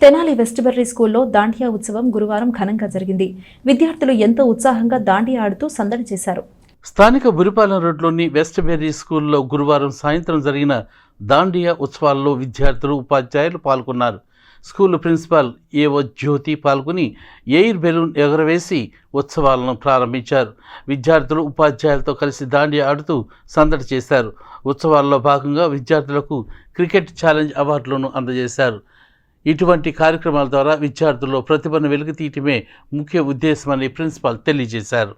తెనాలి వెస్ట్బర్రీ స్కూల్లో దాండియా ఉత్సవం గురువారం ఘనంగా జరిగింది. విద్యార్థులు ఎంతో ఉత్సాహంగా దాండియా ఆడుతూ సందడి చేశారు. స్థానిక బురిపాలెం రోడ్లోని వెస్ట్బెర్రీ స్కూల్లో గురువారం సాయంత్రం జరిగిన దాండియా ఉత్సవాల్లో విద్యార్థులు, ఉపాధ్యాయులు పాల్గొన్నారు. స్కూల్ ప్రిన్సిపాల్ ఏవో జ్యోతి పాల్గొని ఎయిర్ బెలూన్ ఎగరవేసి ఉత్సవాలను ప్రారంభించారు. విద్యార్థులు, ఉపాధ్యాయులతో కలిసి దాండియా ఆడుతూ సందడి చేశారు. ఉత్సవాల్లో భాగంగా విద్యార్థులకు క్రికెట్ ఛాలెంజ్ అవార్డులను అందజేశారు. ఇటువంటి కార్యక్రమాల ద్వారా విద్యార్థుల్లో ప్రతిభను వెలికితీయటమే ముఖ్య ఉద్దేశమని ప్రిన్సిపాల్ తెలియజేశారు.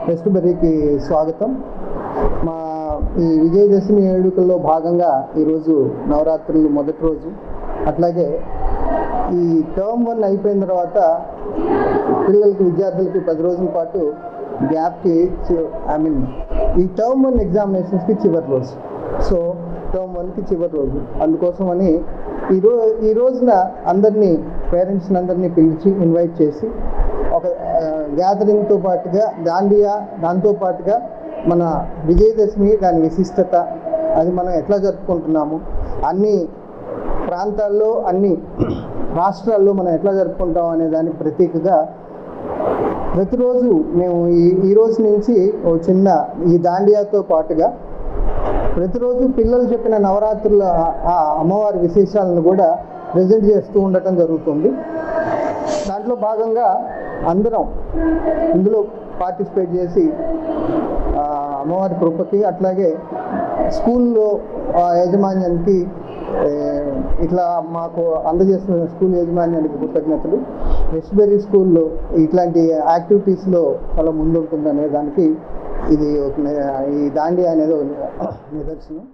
వెస్ట్బర్రీకి స్వాగతం. మా ఈ విజయదశమి వేడుకల్లో భాగంగా ఈరోజు నవరాత్రులు మొదటి రోజు. అట్లాగే ఈ టర్మ్ 1 అయిపోయిన తర్వాత పిల్లలకి, విద్యార్థులకి 10 రోజుల పాటు గ్యాప్కి ఈ టర్మ్ 1 ఎగ్జామినేషన్స్కి చివరి రోజు. సో టర్మ్ 1కి చివరి రోజు. అందుకోసమని ఈ రోజున అందరినీ, పేరెంట్స్ని అందరినీ పిలిచి ఇన్వైట్ చేసి ఒక గ్యాదరింగ్తో పాటుగా దాండియా, దాంతో పాటుగా మన విజయదశమి, దాని విశిష్టత, అది మనం ఎట్లా జరుపుకుంటున్నాము, అన్ని ప్రాంతాల్లో, అన్ని రాష్ట్రాల్లో మనం ఎట్లా జరుపుకుంటాం అనే దానికి ప్రతీకగా ప్రతిరోజు మేము ఈ రోజు నుంచి ఓ చిన్న ఈ దాండియాతో పాటుగా ప్రతిరోజు పిల్లలు చెప్పిన నవరాత్రుల ఆ అమ్మవారి విశేషాలను కూడా ప్రజెంట్ చేస్తూ ఉండటం జరుగుతుంది. దాంట్లో భాగంగా అందరం ఇందులో పార్టిసిపేట్ చేసి అమ్మవారి కృపకి, అట్లాగే స్కూల్లో యాజమాన్యానికి, ఇట్లా మాకు అందజేస్తున్న స్కూల్ యాజమాన్యానికి కృతజ్ఞతలు. వెస్ట్బర్రీ స్కూల్లో ఇట్లాంటి యాక్టివిటీస్లో చాలా ముందుంటుంది అనే దానికి ఇది ఈ దాండియా అనేది నిదర్శనం.